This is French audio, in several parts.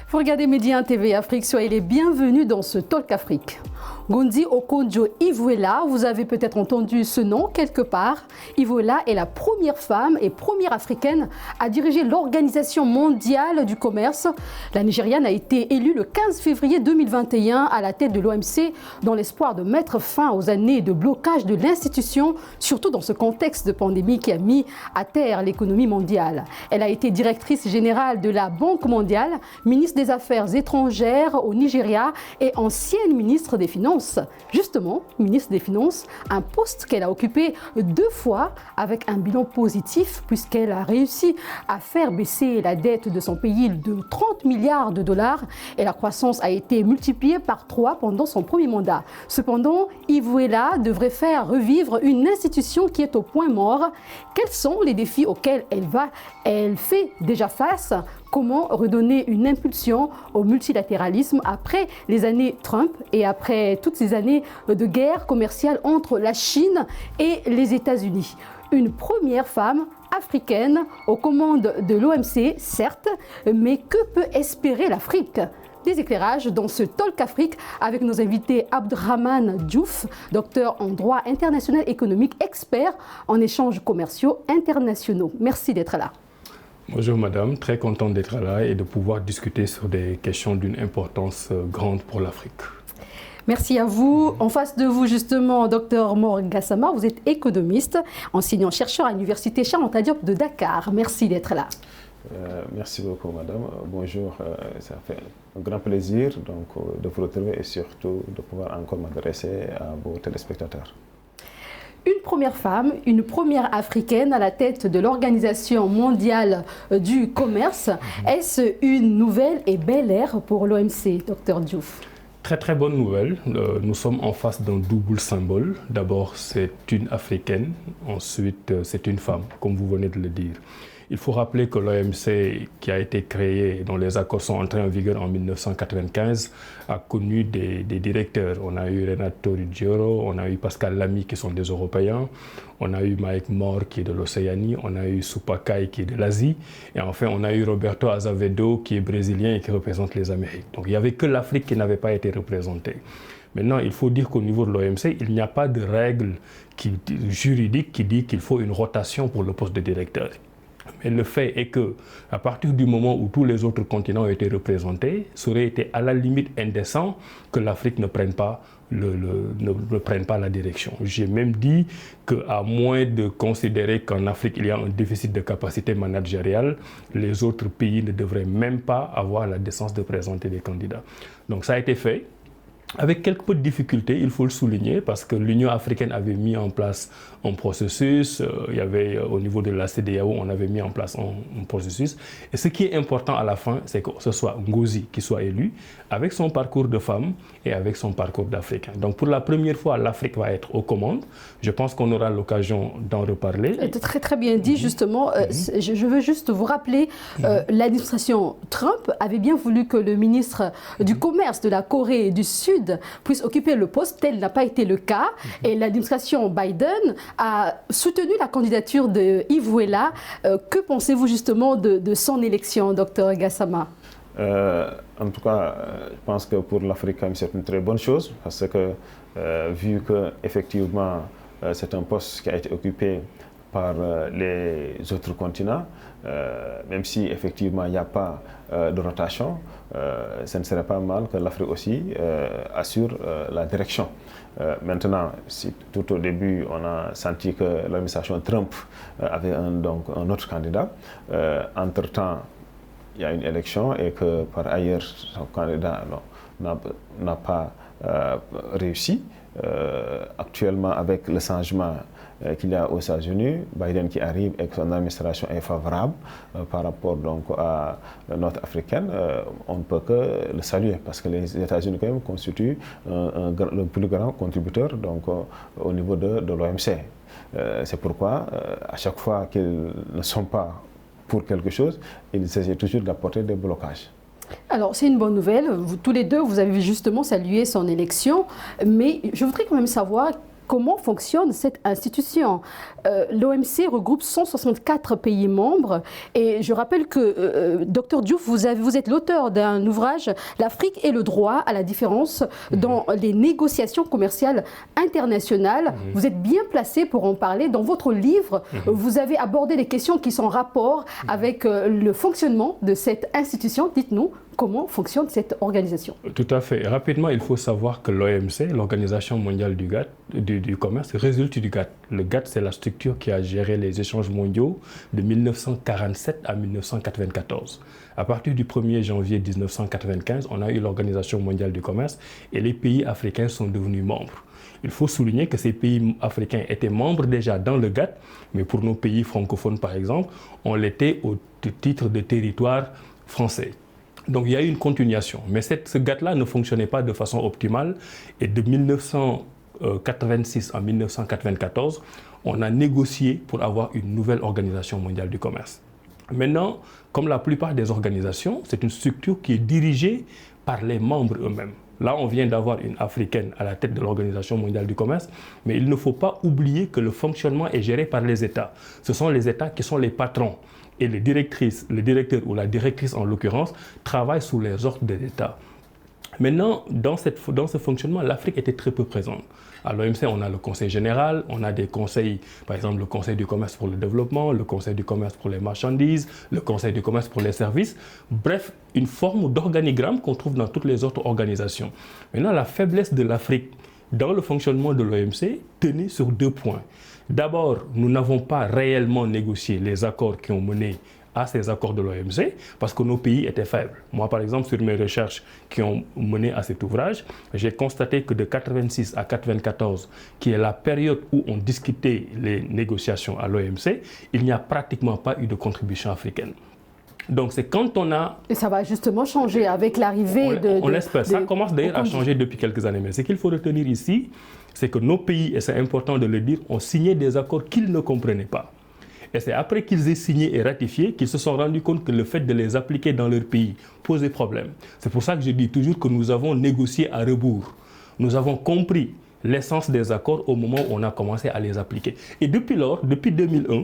Vous regardez Média TV Afrique, soyez les bienvenus dans ce Talk Afrique. Ngozi Okonjo-Iweala, vous avez peut-être entendu ce nom quelque part. Iweala est la première femme et première africaine à diriger l'Organisation mondiale du commerce. La Nigériane a été élue le 15 février 2021 à la tête de l'OMC dans l'espoir de mettre fin aux années de blocage de l'institution, surtout dans ce contexte de pandémie qui a mis à terre l'économie mondiale. Elle a été directrice générale de la Banque mondiale, ministre des Affaires étrangères au Nigeria et ancienne ministre des Finances. Justement, ministre des Finances, un poste qu'elle a occupé 2 fois avec un bilan positif puisqu'elle a réussi à faire baisser la dette de son pays de 30 milliards de dollars et la croissance a été multipliée par 3 pendant son premier mandat. Cependant, Iweala devrait faire revivre une institution qui est au point mort. Quels sont les défis auxquels elle fait déjà face? Comment redonner une impulsion au multilatéralisme après les années Trump et après toutes ces années de guerre commerciale entre la Chine et les États-Unis? Une première femme africaine aux commandes de l'OMC, certes, mais que peut espérer l'Afrique? Des éclairages dans ce Talk Afrique avec nos invités Abdrahmane Diouf, docteur en droit international économique, expert en échanges commerciaux internationaux. Merci d'être là. Bonjour madame, très content d'être là et de pouvoir discuter sur des questions d'une importance grande pour l'Afrique. Merci à vous. En face de vous, justement, Dr Mor Gassama, vous êtes économiste, enseignant-chercheur à l'Université Cheikh Anta Diop de Dakar. Merci d'être là. Merci beaucoup madame. Bonjour, ça fait un grand plaisir de vous retrouver et surtout de pouvoir encore m'adresser à vos téléspectateurs. Une première femme, une première africaine à la tête de l'Organisation mondiale du commerce. Est-ce une nouvelle et belle ère pour l'OMC, Dr Diouf? Très bonne nouvelle. Nous sommes en face d'un double symbole. D'abord, c'est une africaine. Ensuite, c'est une femme, comme vous venez de le dire. Il faut rappeler que l'OMC, qui a été créé, dont les accords sont entrés en vigueur en 1995, a connu des directeurs. On a eu Renato Ruggiero, on a eu Pascal Lamy qui sont des Européens, on a eu Mike Moore qui est de l'Océanie, on a eu Supakai qui est de l'Asie, et enfin on a eu Roberto Azevedo qui est brésilien et qui représente les Amériques. Donc il n'y avait que l'Afrique qui n'avait pas été représentée. Maintenant, il faut dire qu'au niveau de l'OMC, il n'y a pas de règle juridique qui dit qu'il faut une rotation pour le poste de directeur. Mais le fait est que, à partir du moment où tous les autres continents ont été représentés, ça aurait été à la limite indécent que l'Afrique ne prenne pas la direction. J'ai même dit qu'à moins de considérer qu'en Afrique il y a un déficit de capacité managériale, les autres pays ne devraient même pas avoir la décence de présenter des candidats. Donc ça a été fait. Avec quelques peu de difficultés, il faut le souligner, parce que l'Union africaine avait mis en place un processus, il y avait au niveau de la CEDEAO, on avait mis en place un processus. Et ce qui est important à la fin, c'est que ce soit Ngozi qui soit élue, avec son parcours de femme et avec son parcours d'Africain. Donc pour la première fois, l'Afrique va être aux commandes. Je pense qu'on aura l'occasion d'en reparler. Très bien dit, justement. Je veux juste vous rappeler, l'administration Trump avait bien voulu que le ministre du Commerce de la Corée du Sud puisse occuper le poste. Tel n'a pas été le cas. Et l'administration Biden a soutenu la candidature de Iweala. Que pensez-vous justement de son élection, Dr Gassama? En tout cas, je pense que pour l'Afrique, c'est une très bonne chose, parce que vu qu'effectivement, c'est un poste qui a été occupé par les autres continents, même si effectivement il n'y a pas de rotation, ce ne serait pas mal que l'Afrique aussi assure la direction. Maintenant, si tout au début on a senti que l'administration Trump avait un autre candidat, entre-temps il y a une élection et que par ailleurs son candidat n'a pas réussi. Actuellement, avec le changement qu'il y a aux États-Unis, Biden qui arrive et que son administration est favorable par rapport à notre africaine, on ne peut que le saluer, parce que les États-Unis quand même constituent le plus grand contributeur au niveau de l'OMC. C'est pourquoi à chaque fois qu'ils ne sont pas pour quelque chose, ils essaient toujours d'apporter des blocages. Alors, c'est une bonne nouvelle. Vous, tous les deux, vous avez justement salué son élection. Mais je voudrais quand même savoir comment fonctionne cette institution. L'OMC regroupe 164 pays membres et je rappelle que, Dr Diouf, vous êtes l'auteur d'un ouvrage, L'Afrique et le droit à la différence dans les négociations commerciales internationales. Vous êtes bien placé pour en parler. Dans votre livre, vous avez abordé des questions qui sont en rapport avec le fonctionnement de cette institution. Dites-nous, comment fonctionne cette organisation? Tout à fait. Rapidement, il faut savoir que l'OMC, l'Organisation mondiale du commerce, résulte du GATT. Le GATT, c'est la structure qui a géré les échanges mondiaux de 1947 à 1994. À partir du 1er janvier 1995, on a eu l'Organisation mondiale du commerce et les pays africains sont devenus membres. Il faut souligner que ces pays africains étaient membres déjà dans le GATT, mais pour nos pays francophones, par exemple, on l'était au titre de territoire français. Donc il y a eu une continuation, mais ce GATT-là ne fonctionnait pas de façon optimale et de 1986 à 1994, on a négocié pour avoir une nouvelle organisation mondiale du commerce. Maintenant, comme la plupart des organisations, c'est une structure qui est dirigée par les membres eux-mêmes. Là, on vient d'avoir une Africaine à la tête de l'Organisation mondiale du commerce, mais il ne faut pas oublier que le fonctionnement est géré par les États. Ce sont les États qui sont les patrons. Et le directeur ou la directrice en l'occurrence, travaillent sous les ordres des États. Maintenant, dans ce fonctionnement, l'Afrique était très peu présente. À l'OMC, on a le Conseil général, on a des conseils, par exemple le Conseil du commerce pour le développement, le Conseil du commerce pour les marchandises, le Conseil du commerce pour les services. Bref, une forme d'organigramme qu'on trouve dans toutes les autres organisations. Maintenant, la faiblesse de l'Afrique dans le fonctionnement de l'OMC tenait sur 2 points. D'abord, nous n'avons pas réellement négocié les accords qui ont mené à ces accords de l'OMC parce que nos pays étaient faibles. Moi, par exemple, sur mes recherches qui ont mené à cet ouvrage, j'ai constaté que de 1986 à 1994, qui est la période où on discutait les négociations à l'OMC, il n'y a pratiquement pas eu de contribution africaine. Donc c'est quand on a... Et ça va justement changer avec l'arrivée de... On l'espère. Ça commence d'ailleurs à changer depuis quelques années. Mais ce qu'il faut retenir ici, c'est que nos pays, et c'est important de le dire, ont signé des accords qu'ils ne comprenaient pas. Et c'est après qu'ils aient signé et ratifié qu'ils se sont rendus compte que le fait de les appliquer dans leur pays posait problème. C'est pour ça que je dis toujours que nous avons négocié à rebours. Nous avons compris l'essence des accords au moment où on a commencé à les appliquer. Et depuis lors, depuis 2001,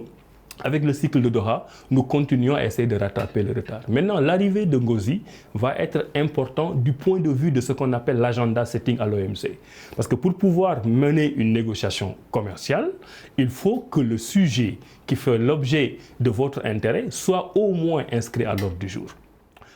avec le cycle de Doha, nous continuons à essayer de rattraper le retard. Maintenant, l'arrivée de Ngozi va être important du point de vue de ce qu'on appelle l'agenda setting à l'OMC. Parce que pour pouvoir mener une négociation commerciale, il faut que le sujet qui fait l'objet de votre intérêt soit au moins inscrit à l'ordre du jour.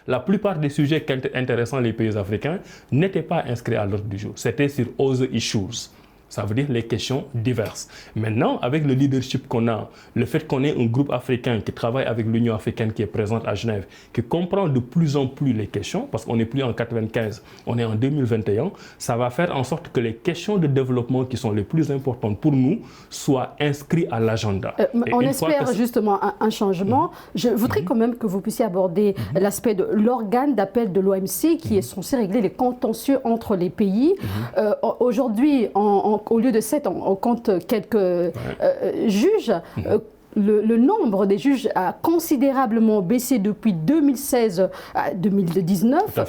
La plupart des sujets qui intéressant les pays africains n'étaient pas inscrits à l'ordre du jour. C'était sur other issues. Ça veut dire les questions diverses. Maintenant, avec le leadership qu'on a, le fait qu'on ait un groupe africain qui travaille avec l'Union africaine qui est présente à Genève, qui comprend de plus en plus les questions, parce qu'on n'est plus en 1995, on est en 2021, ça va faire en sorte que les questions de développement qui sont les plus importantes pour nous soient inscrites à l'agenda. On espère justement un changement. Je voudrais quand même que vous puissiez aborder l'aspect de l'organe d'appel de l'OMC qui est censé régler les contentieux entre les pays. Aujourd'hui, au lieu de 7, on compte quelques juges. Le nombre des juges a considérablement baissé depuis 2016 à 2019.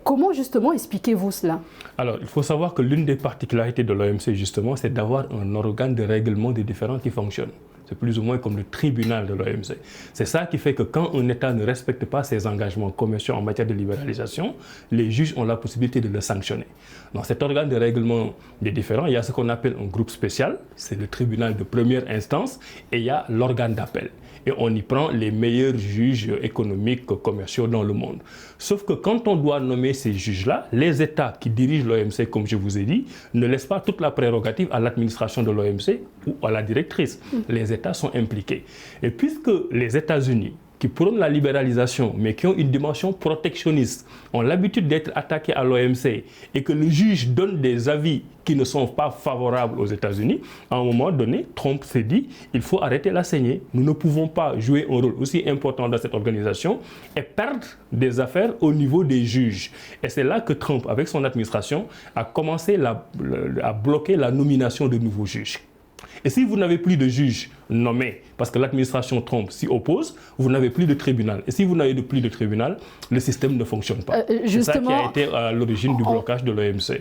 Comment justement expliquez-vous cela? Alors, il faut savoir que l'une des particularités de l'OMC, justement, c'est d'avoir un organe de règlement des différends qui fonctionne. C'est plus ou moins comme le tribunal de l'OMC. C'est ça qui fait que quand un État ne respecte pas ses engagements commerciaux en matière de libéralisation, les juges ont la possibilité de le sanctionner. Dans cet organe de règlement des différends, il y a ce qu'on appelle un groupe spécial, c'est le tribunal de première instance, et il y a l'organe d'appel. Et on y prend les meilleurs juges économiques, commerciaux dans le monde. Sauf que quand on doit nommer ces juges-là, les États qui dirigent l'OMC, comme je vous ai dit, ne laissent pas toute la prérogative à l'administration de l'OMC ou à la directrice. Les États sont impliqués. Et puisque les États-Unis, qui prônent la libéralisation, mais qui ont une dimension protectionniste, ont l'habitude d'être attaqués à l'OMC et que le juge donne des avis qui ne sont pas favorables aux États-Unis, à un moment donné, Trump s'est dit il faut arrêter la saignée. Nous ne pouvons pas jouer un rôle aussi important dans cette organisation et perdre des affaires au niveau des juges. Et c'est là que Trump, avec son administration, a commencé à bloquer la nomination de nouveaux juges. Et si vous n'avez plus de juges nommés, parce que l'administration Trump s'y oppose, vous n'avez plus de tribunal. Et si vous n'avez plus de tribunal, le système ne fonctionne pas. C'est ça qui a été à l'origine du blocage de l'OMC.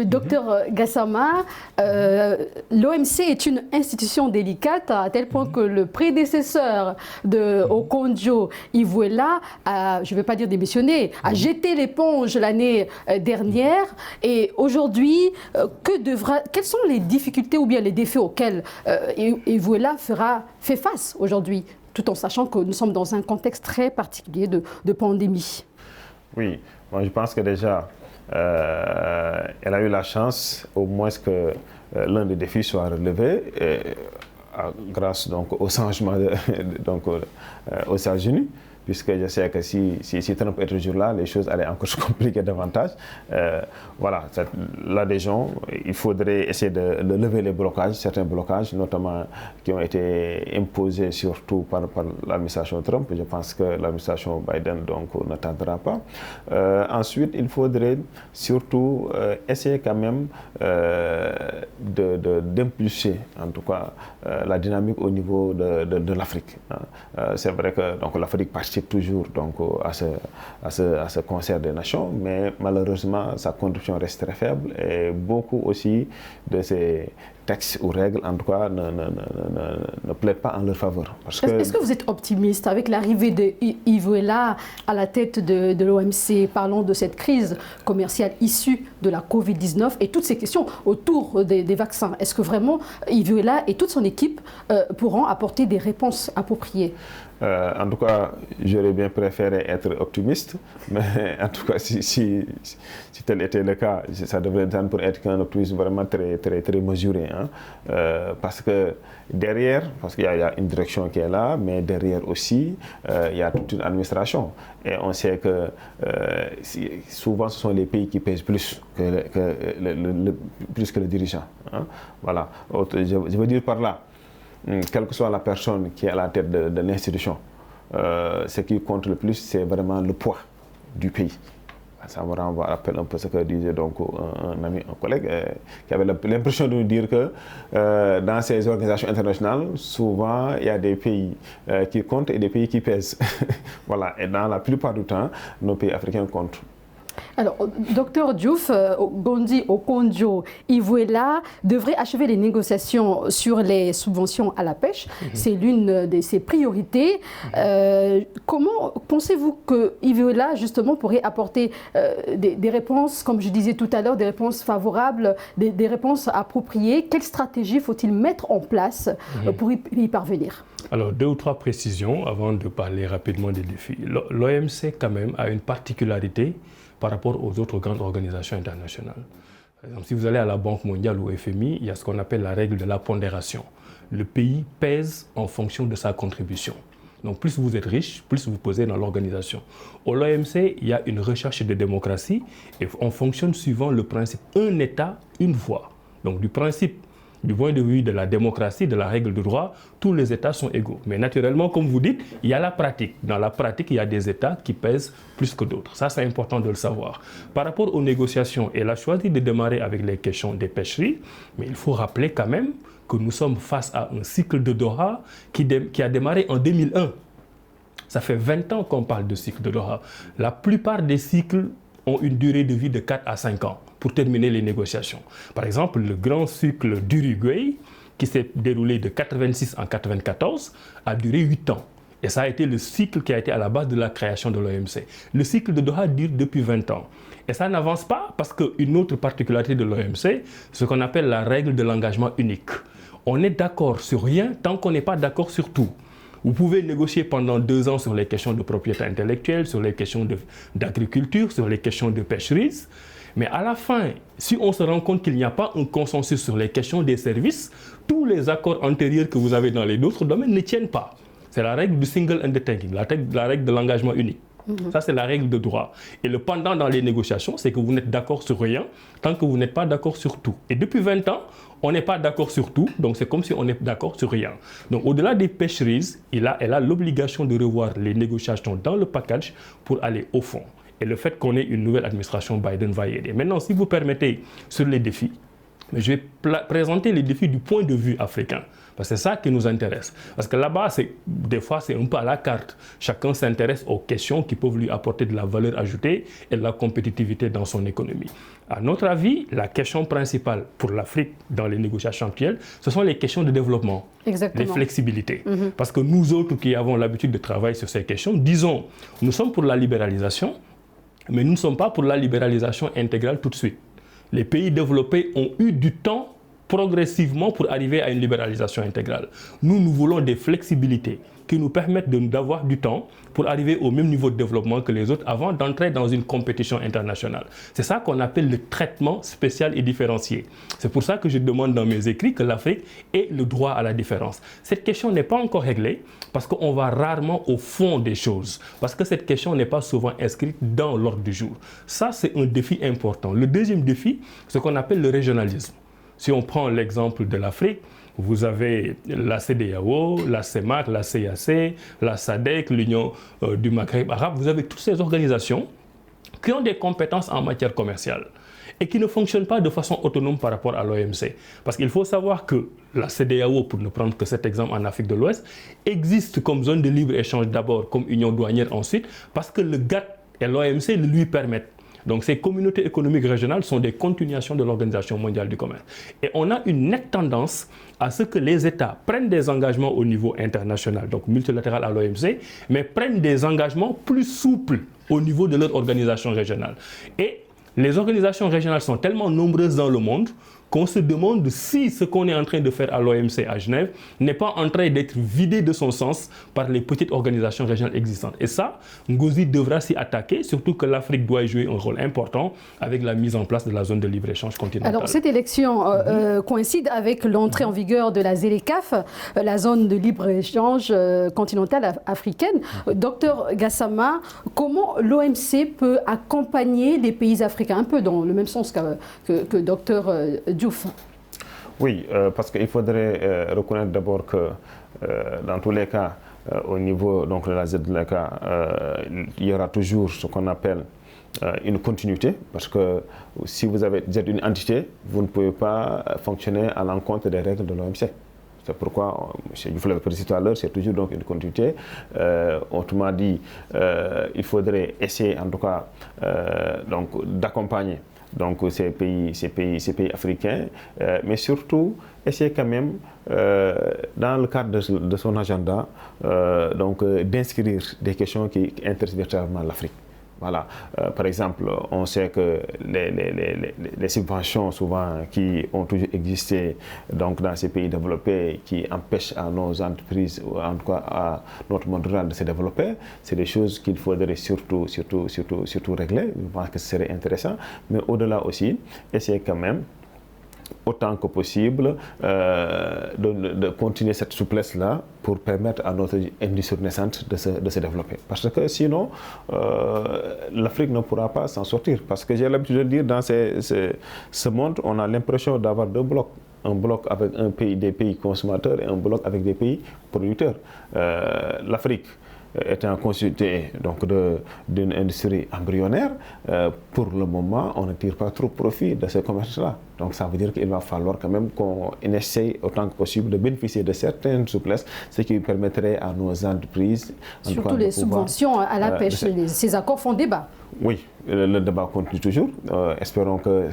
Docteur Gassama, l'OMC est une institution délicate à tel point que le prédécesseur de Okonjo-Iweala, je ne vais pas dire démissionné, a jeté l'éponge l'année dernière. Et aujourd'hui, quelles sont les difficultés ou bien les défis auxquels Iweala fait face aujourd'hui, tout en sachant que nous sommes dans un contexte très particulier de pandémie? Oui, moi je pense que déjà, elle a eu la chance au moins que l'un des défis soit relevé grâce donc, au changement aux États-Unis, puisque je sais que si Trump était toujours là, les choses allaient encore se compliquer davantage. Voilà, l'adhésion, il faudrait essayer de lever les blocages, certains blocages, notamment qui ont été imposés surtout par l'administration Trump. Je pense que l'administration Biden ne tardera pas. Ensuite, il faudrait surtout essayer quand même d'impulser, en tout cas, la dynamique au niveau de l'Afrique. C'est vrai que l'Afrique participe toujours à ce concert des nations, mais malheureusement sa contribution reste très faible et beaucoup aussi de ces textes ou règles en tout cas ne plaident pas en leur faveur. Est-ce que vous êtes optimiste avec l'arrivée d'Iweala à la tête de l'OMC, parlant de cette crise commerciale issue de la Covid-19 et toutes ces questions autour des vaccins? Est-ce que vraiment Iweala et toute son équipe pourront apporter des réponses appropriées? En tout cas, j'aurais bien préféré être optimiste, mais en tout cas, si tel était le cas, ça devrait être qu'un optimisme vraiment très, très, très mesuré. Hein? Parce que derrière, parce qu'il y a une direction qui est là, mais derrière aussi, il y a toute une administration. Et on sait que souvent, ce sont les pays qui pèsent plus que le dirigeant. Hein? Voilà. Je veux dire par là, quelle que soit la personne qui est à la tête de l'institution, ce qui compte le plus, c'est vraiment le poids du pays. Ça me rappelle un peu ce que disait donc un ami, un collègue, qui avait l'impression de nous dire que dans ces organisations internationales, souvent, il y a des pays qui comptent et des pays qui pèsent. Voilà. Et dans la plupart du temps, nos pays africains comptent. Alors, Docteur Diouf, Gondi Okonjo-Iweala devrait achever les négociations sur les subventions à la pêche. C'est l'une de ses priorités. Comment pensez-vous que Iweala, justement, pourrait apporter des réponses, comme je disais tout à l'heure, des réponses favorables, des réponses appropriées? Quelle stratégie faut-il mettre en place pour y parvenir? Alors, 2 ou 3 précisions avant de parler rapidement des défis. L'OMC, quand même, a une particularité par rapport aux autres grandes organisations internationales. Par exemple, si vous allez à la Banque mondiale ou au FMI, il y a ce qu'on appelle la règle de la pondération. Le pays pèse en fonction de sa contribution. Donc plus vous êtes riche, plus vous pesez dans l'organisation. Au l'OMC, il y a une recherche de démocratie et on fonctionne suivant le principe un État, une voix. Donc du principe, du point de vue de la démocratie, de la règle de droit, tous les États sont égaux. Mais naturellement, comme vous dites, il y a la pratique. Dans la pratique, il y a des États qui pèsent plus que d'autres. Ça, c'est important de le savoir. Par rapport aux négociations, elle a choisi de démarrer avec les questions des pêcheries, mais il faut rappeler quand même que nous sommes face à un cycle de Doha qui a démarré en 2001. Ça fait 20 ans qu'on parle de cycle de Doha. La plupart des cycles ont une durée de vie de 4 à 5 ans pour terminer les négociations. Par exemple, le grand cycle d'Uruguay, qui s'est déroulé de 86 en 94, a duré 8 ans. Et ça a été le cycle qui a été à la base de la création de l'OMC. Le cycle de Doha dure depuis 20 ans. Et ça n'avance pas parce qu'une autre particularité de l'OMC, c'est ce qu'on appelle la règle de l'engagement unique. On est d'accord sur rien tant qu'on n'est pas d'accord sur tout. Vous pouvez négocier pendant 2 ans sur les questions de propriété intellectuelle, sur les questions d'agriculture, sur les questions de pêcheries. Mais à la fin, si on se rend compte qu'il n'y a pas un consensus sur les questions des services, tous les accords antérieurs que vous avez dans les autres domaines ne tiennent pas. C'est la règle du single undertaking, la règle de l'engagement unique. Ça, c'est la règle de droit. Et le pendant dans les négociations, c'est que vous n'êtes d'accord sur rien tant que vous n'êtes pas d'accord sur tout. Et depuis 20 ans, on n'est pas d'accord sur tout, donc c'est comme si on est d'accord sur rien. Donc au-delà des pêcheries, elle a l'obligation de revoir les négociations dans le package pour aller au fond. Et le fait qu'on ait une nouvelle administration Biden va y aider. Maintenant, si vous permettez, sur les défis, Mais je vais présenter les défis du point de vue africain. Parce que c'est ça qui nous intéresse. Parce que là-bas, des fois, c'est un peu à la carte. Chacun s'intéresse aux questions qui peuvent lui apporter de la valeur ajoutée et de la compétitivité dans son économie. À notre avis, la question principale pour l'Afrique dans les négociations actuelles, ce sont les questions de développement, les flexibilités. Parce que nous autres qui avons l'habitude de travailler sur ces questions, disons, nous sommes pour la libéralisation, mais nous ne sommes pas pour la libéralisation intégrale tout de suite. Les pays développés ont eu du temps progressivement pour arriver à une libéralisation intégrale. Nous voulons des flexibilités qui nous permettent d'avoir du temps pour arriver au même niveau de développement que les autres avant d'entrer dans une compétition internationale. C'est ça qu'on appelle le traitement spécial et différencié. C'est pour ça que je demande dans mes écrits que l'Afrique ait le droit à la différence. Cette question n'est pas encore réglée parce qu'on va rarement au fond des choses, parce que cette question n'est pas souvent inscrite dans l'ordre du jour. Ça, c'est un défi important. Le deuxième défi, c'est ce qu'on appelle le régionalisme. Si on prend l'exemple de l'Afrique, vous avez la CEDEAO, la CEMAC, la CAC, la SADC, l'Union du Maghreb arabe. Vous avez toutes ces organisations qui ont des compétences en matière commerciale et qui ne fonctionnent pas de façon autonome par rapport à l'OMC. Parce qu'il faut savoir que la CEDEAO, pour ne prendre que cet exemple en Afrique de l'Ouest, existe comme zone de libre-échange d'abord, comme union douanière ensuite, parce que le GATT et l'OMC le lui permettent. Donc ces communautés économiques régionales sont des continuations de l'Organisation mondiale du commerce. Et on a une nette tendance à ce que les États prennent des engagements au niveau international, donc multilatéral à l'OMC, mais prennent des engagements plus souples au niveau de leur organisation régionale. Et les organisations régionales sont tellement nombreuses dans le monde qu'on se demande si ce qu'on est en train de faire à l'OMC à Genève n'est pas en train d'être vidé de son sens par les petites organisations régionales existantes. Et ça, Ngozi devra s'y attaquer, surtout que l'Afrique doit jouer un rôle important avec la mise en place de la zone de libre-échange continentale. Alors, cette élection coïncide avec l'entrée en vigueur de la ZLECAf, la zone de libre-échange continentale africaine. Docteur Gassama, comment l'OMC peut accompagner les pays africains, un peu dans le même sens que Docteur Diouf? Oui, parce qu'il faudrait reconnaître d'abord que dans tous les cas, au niveau donc, de la ZLECA, il y aura toujours ce qu'on appelle une continuité, parce que si vous êtes une entité, vous ne pouvez pas fonctionner à l'encontre des règles de l'OMC. C'est pourquoi, M. Diouf l'avait précisé tout à l'heure, c'est toujours donc une continuité. Autrement dit, il faudrait essayer en tout cas d'accompagner donc ces pays africains, mais surtout essayer quand même, dans le cadre de son agenda, d'inscrire des questions qui intéressent véritablement l'Afrique. Voilà. Par exemple, on sait que les subventions souvent qui ont toujours existé donc, dans ces pays développés, qui empêchent à nos entreprises, ou en tout cas à notre monde rural de se développer, c'est des choses qu'il faudrait surtout régler. Je pense que ce serait intéressant. Mais au-delà aussi, essayer quand même autant que possible de continuer cette souplesse-là pour permettre à notre industrie naissante de se développer. Parce que sinon, l'Afrique ne pourra pas s'en sortir. Parce que j'ai l'habitude de dire, dans ce monde, on a l'impression d'avoir deux blocs. Un bloc avec des pays consommateurs et un bloc avec des pays producteurs. L'Afrique étant constituée d'une industrie embryonnaire, pour le moment, on ne tire pas trop profit de ce commerce-là. Donc ça veut dire qu'il va falloir quand même qu'on essaye autant que possible de bénéficier de certaines souplesses, ce qui permettrait à nos entreprises... Surtout les subventions à la pêche, ces accords font débat. Oui, le débat continue toujours. Espérons que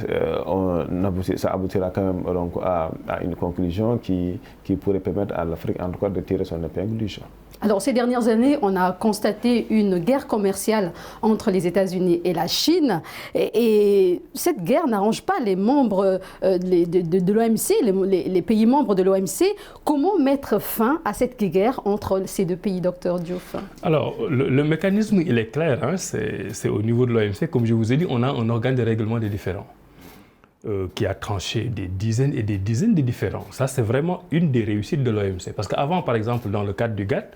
ça aboutira quand même donc, à une conclusion qui pourrait permettre à l'Afrique en tout cas de tirer son épingle du jeu. Alors, ces dernières années, on a constaté une guerre commerciale entre les États-Unis et la Chine. Et cette guerre n'arrange pas les membres de l'OMC, les pays membres de l'OMC. Comment mettre fin à cette guerre entre ces deux pays, Docteur Diouf? Alors, le mécanisme, il est clair. Hein, c'est au niveau de l'OMC. Comme je vous ai dit, on a un organe de règlement des différends. Qui a tranché des dizaines et des dizaines de différends. Ça, c'est vraiment une des réussites de l'OMC. Parce qu'avant, par exemple, dans le cadre du GATT,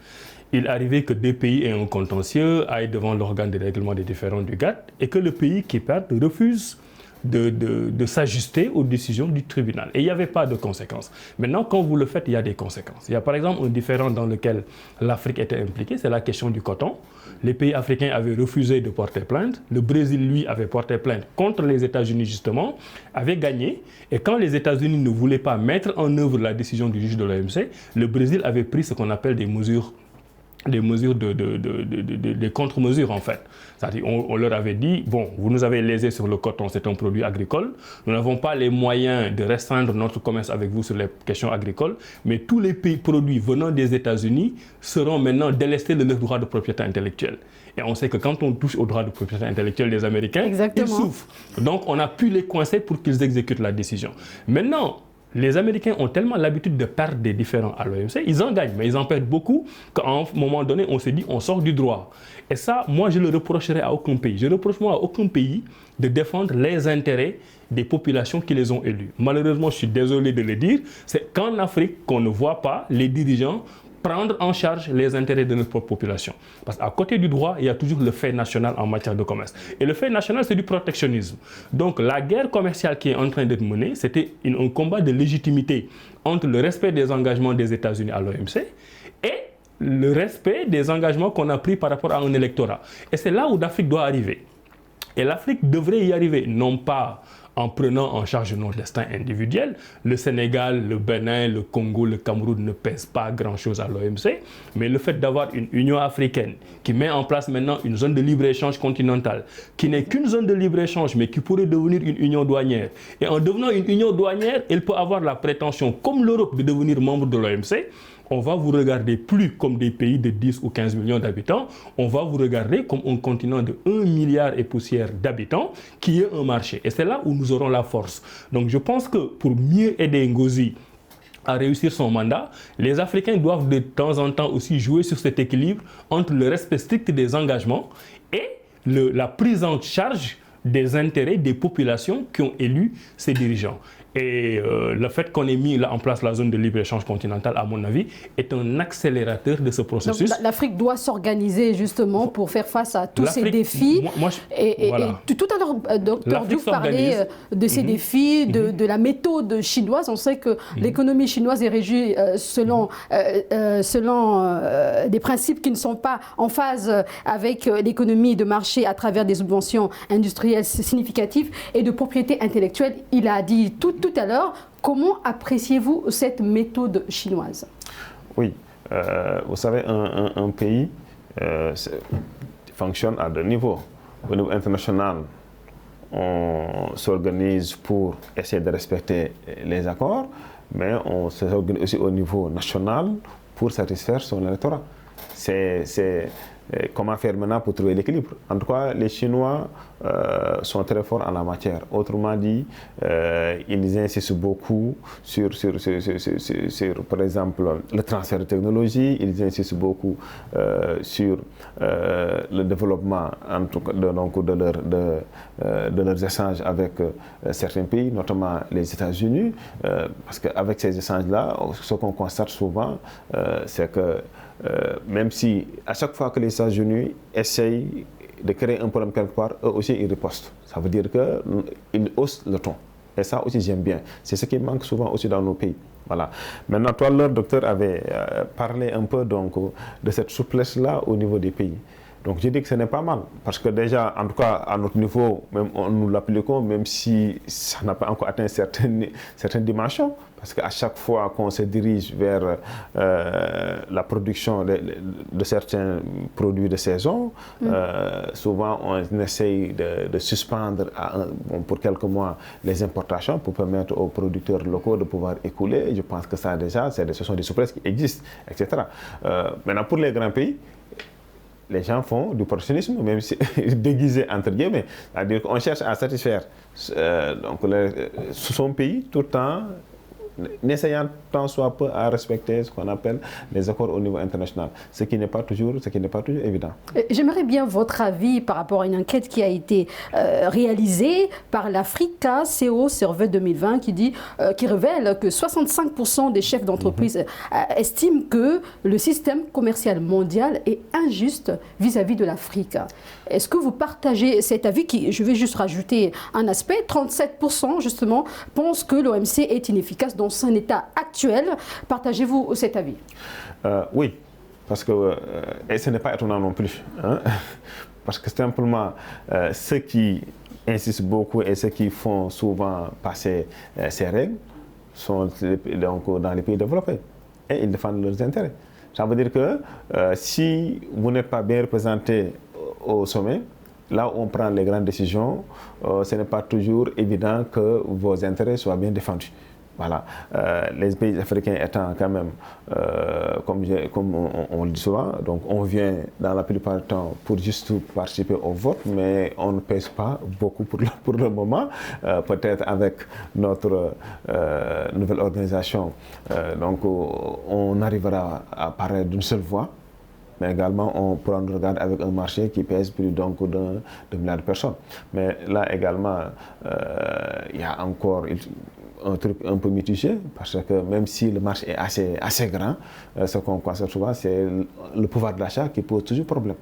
il arrivait que deux pays aient un contentieux, aillent devant l'organe de règlement des différends du GATT, et que le pays qui perd refuse de s'ajuster aux décisions du tribunal. Et il n'y avait pas de conséquences. Maintenant, quand vous le faites, il y a des conséquences. Il y a par exemple un différend dans lequel l'Afrique était impliquée, c'est la question du coton. Les pays africains avaient refusé de porter plainte. Le Brésil, lui, avait porté plainte contre les États-Unis, justement, avait gagné. Et quand les États-Unis ne voulaient pas mettre en œuvre la décision du juge de l'OMC, le Brésil avait pris ce qu'on appelle des contre-mesures, en fait. C'est-à-dire, on leur avait dit, bon, vous nous avez lésé sur le coton, c'est un produit agricole. Nous n'avons pas les moyens de restreindre notre commerce avec vous sur les questions agricoles, mais tous les produits venant des États-Unis seront maintenant délestés de leur droit de propriété intellectuelle. Et on sait que quand on touche au droit de propriété intellectuelle des Américains, ils souffrent. Donc, on a pu les coincer pour qu'ils exécutent la décision. Maintenant, les Américains ont tellement l'habitude de perdre des différends à l'OMC, ils en gagnent, mais ils en perdent beaucoup, qu'à un moment donné, on s'est dit, on sort du droit. Et ça, moi, je ne le reprocherai à aucun pays. Je ne reproche à aucun pays de défendre les intérêts des populations qui les ont élus. Malheureusement, je suis désolé de le dire, c'est qu'en Afrique qu'on ne voit pas les dirigeants prendre en charge les intérêts de notre propre population. Parce qu'à côté du droit, il y a toujours le fait national en matière de commerce. Et le fait national, c'est du protectionnisme. Donc la guerre commerciale qui est en train d'être menée, c'était un combat de légitimité entre le respect des engagements des États-Unis à l'OMC et le respect des engagements qu'on a pris par rapport à un électorat. Et c'est là où l'Afrique doit arriver. Et l'Afrique devrait y arriver, non pas en prenant en charge nos destins individuels. Le Sénégal, le Bénin, le Congo, le Cameroun ne pèsent pas grand-chose à l'OMC, mais le fait d'avoir une Union africaine qui met en place maintenant une zone de libre-échange continentale, qui n'est qu'une zone de libre-échange, mais qui pourrait devenir une union douanière. Et en devenant une union douanière, elle peut avoir la prétention, comme l'Europe, de devenir membre de l'OMC. On va vous regarder plus comme des pays de 10 ou 15 millions d'habitants, on va vous regarder comme un continent de 1 milliard et poussière d'habitants qui est un marché. Et c'est là où nous aurons la force. Donc je pense que pour mieux aider Ngozi à réussir son mandat, les Africains doivent de temps en temps aussi jouer sur cet équilibre entre le respect strict des engagements et la prise en charge des intérêts des populations qui ont élu ces dirigeants. Et le fait qu'on ait mis en place la zone de libre-échange continentale, à mon avis, est un accélérateur de ce processus. Donc l'Afrique doit s'organiser justement pour faire face à tous ces défis. Et tout à l'heure, Dr Diouf parlait de ces défis, de la méthode chinoise. On sait que l'économie chinoise est régie selon des principes qui ne sont pas en phase avec l'économie de marché à travers des subventions industrielles significatives et de propriété intellectuelle. Il a dit tout à l'heure. Comment appréciez-vous cette méthode chinoise? Oui, vous savez, un pays fonctionne à deux niveaux. Au niveau international, on s'organise pour essayer de respecter les accords, mais on s'organise aussi au niveau national pour satisfaire son électorat. C'est comment faire maintenant pour trouver l'équilibre. En tout cas, les Chinois sont très forts en la matière. Autrement dit, ils insistent beaucoup sur, par exemple, le transfert de technologie, ils insistent beaucoup sur le développement en tout cas, de leurs échanges avec certains pays, notamment les États-Unis, parce qu'avec ces échanges-là, ce qu'on constate souvent, c'est que même si à chaque fois que les États-Unis essayent de créer un problème quelque part, eux aussi ils ripostent. Ça veut dire qu'ils haussent le ton. Et ça aussi j'aime bien. C'est ce qui manque souvent aussi dans nos pays. Voilà. Maintenant, toi, le docteur avait parlé un peu donc, de cette souplesse-là au niveau des pays. Donc je dis que ce n'est pas mal, parce que déjà, en tout cas, à notre niveau, même, nous l'appliquons, même si ça n'a pas encore atteint certaines dimensions, parce qu'à chaque fois qu'on se dirige vers la production de certains produits de saison, souvent on essaye de suspendre pour quelques mois les importations pour permettre aux producteurs locaux de pouvoir écouler. Je pense que ça déjà, ce sont des souplesses qui existent, etc. Maintenant, pour les grands pays, les gens font du protectionnisme, même si déguisé entre guillemets. C'est-à-dire qu'on cherche à satisfaire son pays tout le temps, n'essayant tant soit peu à respecter ce qu'on appelle les accords au niveau international, ce qui n'est pas toujours évident. J'aimerais bien votre avis par rapport à une enquête qui a été réalisée par l'Africa CO Survey 2020 qui révèle que 65% des chefs d'entreprise estiment que le système commercial mondial est injuste vis-à-vis de l'Afrique. Est-ce que vous partagez cet avis qui, je vais juste rajouter un aspect, 37% justement pensent que l'OMC est inefficace dans son état actuel. Partagez-vous cet avis? Oui, parce que, et ce n'est pas étonnant non plus, hein, parce que simplement ceux qui insistent beaucoup et ceux qui font souvent passer ces règles sont donc dans les pays développés et ils défendent leurs intérêts. Ça veut dire que si vous n'êtes pas bien représenté au sommet, là où on prend les grandes décisions, ce n'est pas toujours évident que vos intérêts soient bien défendus. Voilà. Les pays africains étant quand même, comme on le dit souvent, donc on vient dans la plupart du temps pour juste participer au vote, mais on ne pèse pas beaucoup pour le moment. Peut-être avec notre nouvelle organisation, donc on arrivera à parler d'une seule voix. Mais également, on pourra nous regarder avec un marché qui pèse plus donc de milliards de personnes. Mais là également, il y a encore un truc un peu mitigé, parce que même si le marché est assez grand, ce qu'on constate souvent, c'est le pouvoir d'achat qui pose toujours problème.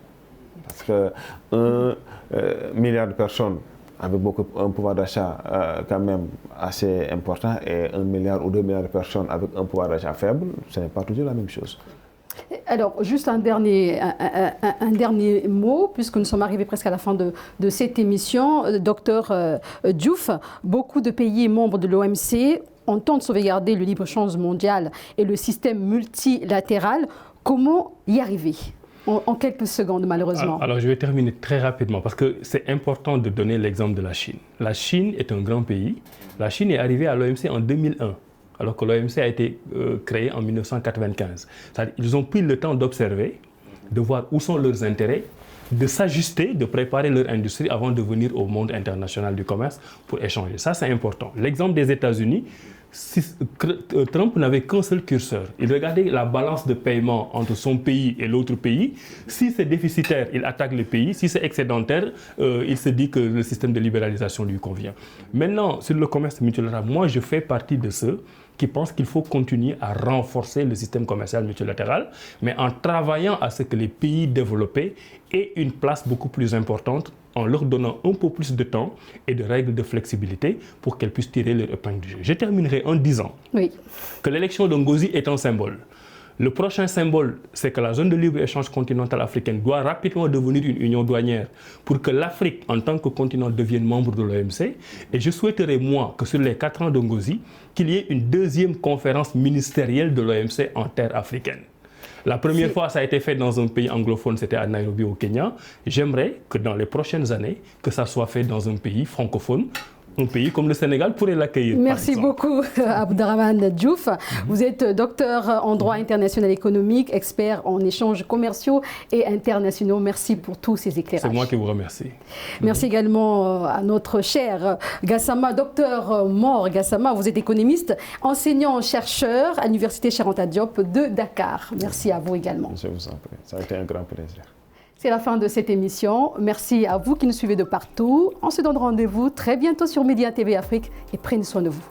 Parce que 1 milliard de personnes avec un pouvoir d'achat quand même assez important et 1 milliard ou 2 milliards de personnes avec un pouvoir d'achat faible, ce n'est pas toujours la même chose. Alors, juste un dernier mot, puisque nous sommes arrivés presque à la fin de cette émission. Docteur Diouf, beaucoup de pays membres de l'OMC entendent sauvegarder le libre-échange mondial et le système multilatéral. Comment y arriver ? En quelques secondes, malheureusement. Alors, je vais terminer très rapidement, parce que c'est important de donner l'exemple de la Chine. La Chine est un grand pays. La Chine est arrivée à l'OMC en 2001. Alors que l'OMC a été créé en 1995. Ils ont pris le temps d'observer, de voir où sont leurs intérêts, de s'ajuster, de préparer leur industrie avant de venir au monde international du commerce pour échanger. Ça, c'est important. L'exemple des États-Unis, Trump n'avait qu'un seul curseur. Il regardait la balance de paiement entre son pays et l'autre pays. Si c'est déficitaire, il attaque le pays. Si c'est excédentaire, il se dit que le système de libéralisation lui convient. Maintenant, sur le commerce multilatéral, moi, je fais partie de ceux qui pensent qu'il faut continuer à renforcer le système commercial multilatéral, mais en travaillant à ce que les pays développés aient une place beaucoup plus importante, en leur donnant un peu plus de temps et de règles de flexibilité pour qu'elles puissent tirer leur épingle du jeu. Je terminerai en disant que l'élection de Ngozi est un symbole. Le prochain symbole, c'est que la zone de libre-échange continentale africaine doit rapidement devenir une union douanière pour que l'Afrique, en tant que continent, devienne membre de l'OMC. Et je souhaiterais, moi, que sur les 4 ans de Ngozi, qu'il y ait une deuxième conférence ministérielle de l'OMC en terre africaine. La première fois, ça a été fait dans un pays anglophone, c'était à Nairobi au Kenya. J'aimerais que dans les prochaines années, que ça soit fait dans un pays francophone. Un pays comme le Sénégal pourrait l'accueillir. Merci beaucoup, Abderrahmane Diouf. Vous êtes docteur en droit international économique, expert en échanges commerciaux et internationaux. Merci pour tous ces éclairages. C'est moi qui vous remercie. Merci également à notre cher Gassama, docteur Mor Gassama. Vous êtes économiste, enseignant-chercheur à l'Université Cheikh Anta Diop de Dakar. Merci à vous également. Je vous en prie. Ça a été un grand plaisir. C'est la fin de cette émission. Merci à vous qui nous suivez de partout. On se donne rendez-vous très bientôt sur Média TV Afrique et prenez soin de vous.